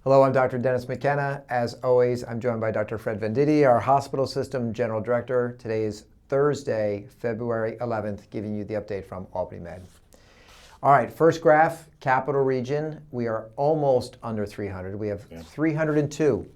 Hello, I'm Dr. Dennis McKenna. As always, I'm joined by Dr. Fred Venditti, our hospital system general director. Today is Thursday, February 11th, giving you the update from Albany Med. All right, first graph, Capital Region. We are almost under 300. We have 302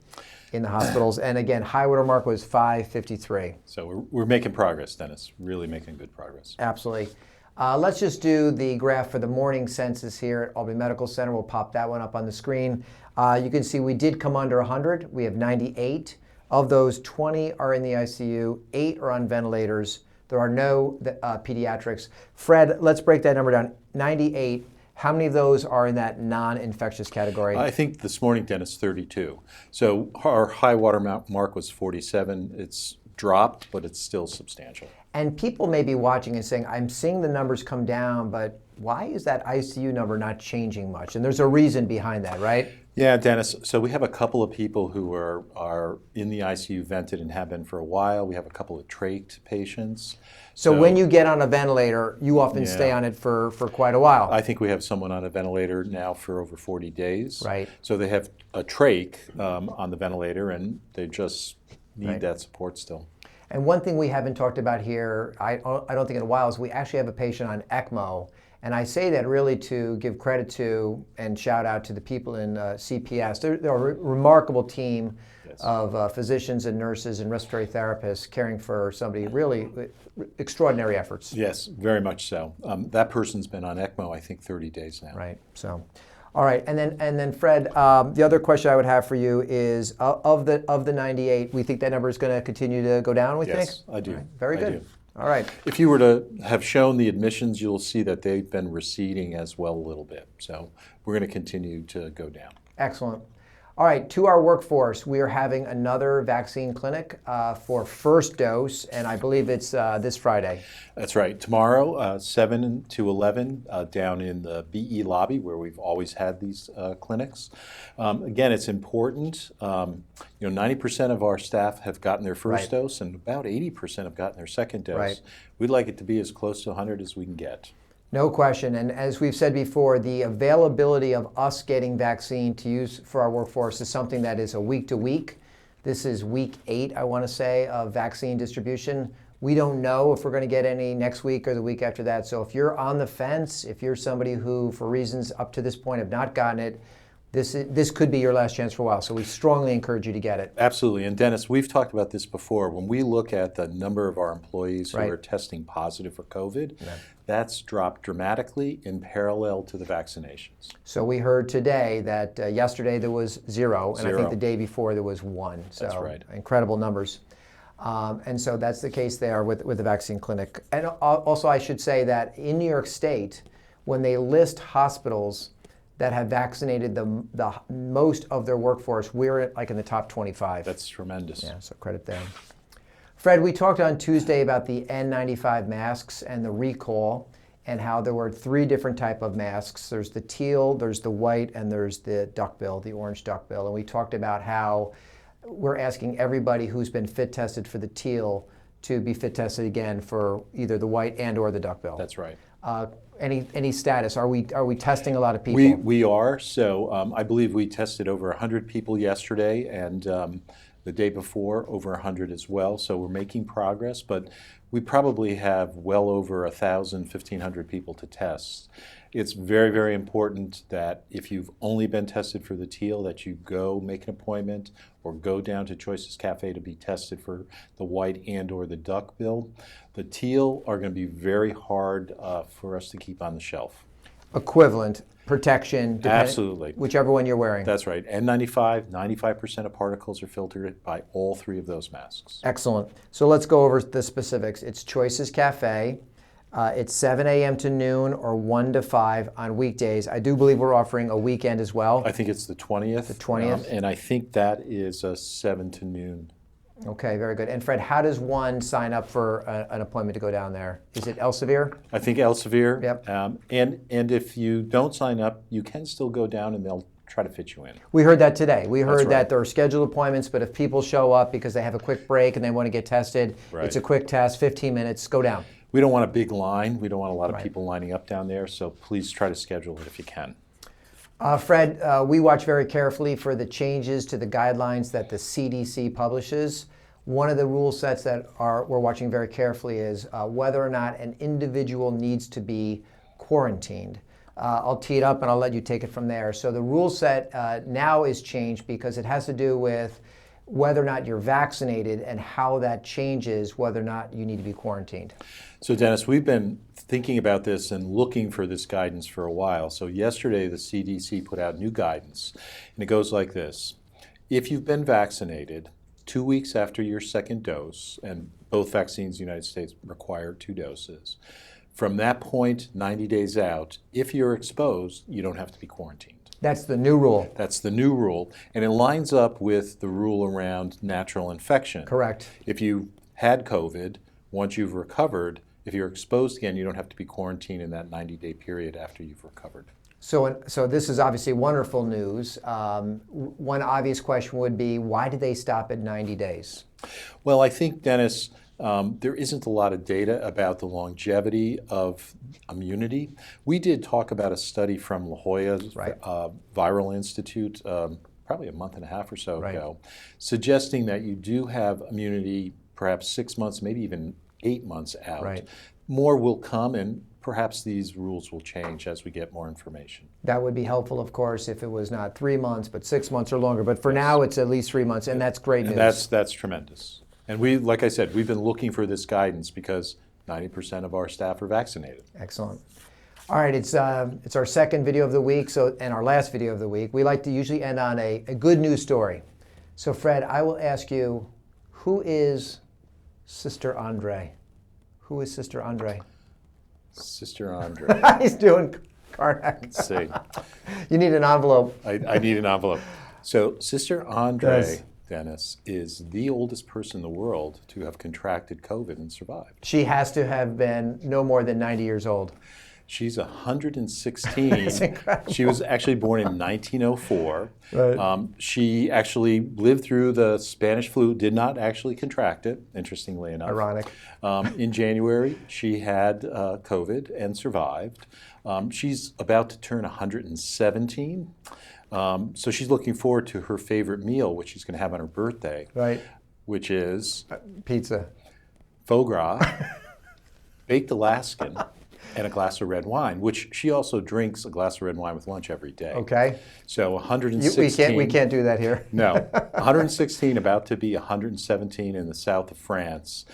in the hospitals. And again, high water mark was 553. So we're making progress, Dennis. Really making good progress. Absolutely. Let's just do the graph for the morning census here at Albany Medical Center. We'll pop that one up on the screen. You can see we did come under 100. We have 98. Of those, 20 are in the ICU, 8 are on ventilators. There are no pediatrics. Fred, let's break that number down. 98. How many of those are in that non-infectious category? I think this morning, Dennis, 32. So our high water mark was 47. It's dropped, but it's still substantial. And people may be watching and saying, I'm seeing the numbers come down, but why is that ICU number not changing much? And there's a reason behind that, right? Yeah, Dennis. So we have a couple of people who are in the ICU vented and have been for a while. We have a couple of trached patients. So when you get on a ventilator, you often stay on it for quite a while. I think we have someone on a ventilator now for over 40 days. Right. So they have a trach on the ventilator, and they just need that support still. And one thing we haven't talked about here, I don't think in a while, is we actually have a patient on ECMO. And I say that really to give credit to and shout out to the people in CPS. They're a remarkable team of physicians and nurses and respiratory therapists caring for somebody, really extraordinary efforts. Yes, very much so. That person's been on ECMO, I think, 30 days now. Right. So, all right. And then Fred, the other question I would have for you is of the 98, we think that number is going to continue to go down, we think? Yes, I do. Right. Very good. I do. All right. If you were to have shown the admissions, you'll see that they've been receding as well a little bit. So we're going to continue to go down. Excellent. All right, to our workforce, we are having another vaccine clinic for first dose, and I believe it's this Friday. That's right. Tomorrow, 7 to 11, down in the BE lobby where we've always had these clinics. Again, it's important. 90% of our staff have gotten their first dose, and about 80% have gotten their second dose. Right. We'd like it to be as close to 100 as we can get. No question. And as we've said before, the availability of us getting vaccine to use for our workforce is something that is a week to week. This is week 8, I want to say, of vaccine distribution. We don't know if we're going to get any next week or the week after that. So if you're on the fence, if you're somebody who, for reasons up to this point, have not gotten it, this could be your last chance for a while. So we strongly encourage you to get it. Absolutely. And Dennis, we've talked about this before. When we look at the number of our employees who are testing positive for COVID, that's dropped dramatically in parallel to the vaccinations. So we heard today that yesterday there was 0, and I think the day before there was 1. So that's right. Incredible numbers. And so that's the case there with the vaccine clinic. And also I should say that in New York State, when they list hospitals that have vaccinated the most of their workforce, we're like in the top 25. That's tremendous. Yeah, so credit there. Fred, we talked on Tuesday about the N95 masks and the recall and how there were 3 different type of masks. There's the teal, there's the white, and there's the duckbill, the orange duckbill. And we talked about how we're asking everybody who's been fit tested for the teal to be fit tested again for either the white and or the duckbill. That's right. Any status? Are we testing a lot of people? We are. So I believe we tested over 100 people yesterday, and the day before over 100 as well. So we're making progress, but we probably have well over 1,000, 1,500 people to test. It's very, very important that if you've only been tested for the teal, that you go make an appointment or go down to Choices Cafe to be tested for the white and or the duckbill. The teal are going to be very hard for us to keep on the shelf. Equivalent protection, absolutely, whichever one you're wearing. That's right. N95, 95% of particles are filtered by all 3 of those masks. Excellent. So let's go over the specifics. It's Choices Cafe. It's 7 a.m. to noon or 1 to 5 on weekdays. I do believe we're offering a weekend as well. I think it's the 20th. The 20th. And I think that is 7 to noon. Okay, very good. And Fred, how does one sign up for an appointment to go down there? Is it Elsevier? I think Elsevier. Yep. And if you don't sign up, you can still go down and they'll try to fit you in. We heard that today. We heard right. that there are scheduled appointments, but if people show up because they have a quick break and they want to get tested, it's a quick test, 15 minutes, go down. We don't want a big line. We don't want a lot of Right. people lining up down there, so please try to schedule it if you can. Fred, we watch very carefully for the changes to the guidelines that the CDC publishes. One of the rule sets that we're watching very carefully is whether or not an individual needs to be quarantined. I'll tee it up and I'll let you take it from there. So the rule set now is changed because it has to do with whether or not you're vaccinated and how that changes whether or not you need to be quarantined. So Dennis, we've been thinking about this and looking for this guidance for a while. So yesterday the CDC put out new guidance, and it goes like this. If you've been vaccinated 2 weeks after your second dose, and both vaccines in the United States require 2 doses, from that point, 90 days out, if you're exposed, you don't have to be quarantined. That's the new rule. That's the new rule, and it lines up with the rule around natural infection. Correct. If you had COVID, once you've recovered, if you're exposed again, you don't have to be quarantined in that 90-day period after you've recovered. So this is obviously wonderful news. One obvious question would be, why did they stop at 90 days? Well, I think, Dennis, there isn't a lot of data about the longevity of immunity. We did talk about a study from La Jolla's Viral Institute probably a month and a half or so ago, suggesting that you do have immunity perhaps 6 months, maybe even 8 months out. Right. More will come, and perhaps these rules will change as we get more information. That would be helpful, of course, if it was not 3 months, but 6 months or longer. But for now, it's at least 3 months, and that's great news. And that's tremendous. And we, like I said, we've been looking for this guidance because 90% of our staff are vaccinated. Excellent. All right, it's our second video of the week, and our last video of the week. We like to usually end on a good news story. So Fred, I will ask you, who is Sister Andre? Who is Sister Andre? Sister Andre. He's doing Karnak. Let's see. You need an envelope. I need an envelope. So Sister Andre, Yes. Dennis, is the oldest person in the world to have contracted COVID and survived. She has to have been no more than 90 years old. She's 116. That's incredible. She was actually born in 1904. Right. She actually lived through the Spanish flu, did not actually contract it, interestingly enough. Ironic. In January, she had COVID and survived. She's about to turn 117. So she's looking forward to her favorite meal, which she's going to have on her birthday, Right. which is Pizza. foie gras, baked Alaskan, and a glass of red wine, which she also drinks a glass of red wine with lunch every day. Okay. So 116. We can't do that here. No, 116, about to be 117 in the south of France.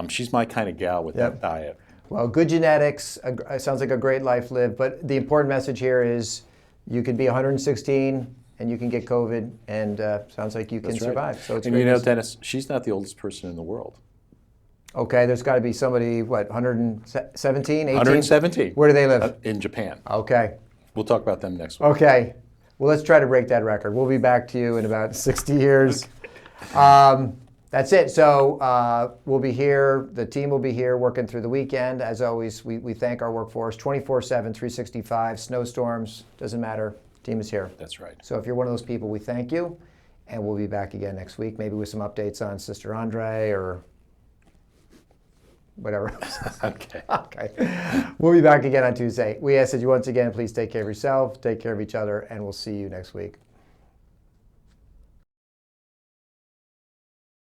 She's my kind of gal with that diet. Well, good genetics. Sounds like a great life lived. But the important message here is you can be 116 and you can get COVID, and sounds like you can survive. So it's and great you know, news. Dennis, she's not the oldest person in the world. Okay, there's got to be somebody, 117, 18? 117. Where do they live? In Japan. Okay. We'll talk about them next week. Okay. Well, let's try to break that record. We'll be back to you in about 60 years. That's it. So we'll be here. The team will be here working through the weekend. As always, we thank our workforce 24/7, 365, snowstorms, doesn't matter. Team is here. That's right. So if you're one of those people, we thank you. And we'll be back again next week, maybe with some updates on Sister Andre or whatever else. Okay. Okay. We'll be back again on Tuesday. We ask that you once again, please take care of yourself, take care of each other, and we'll see you next week.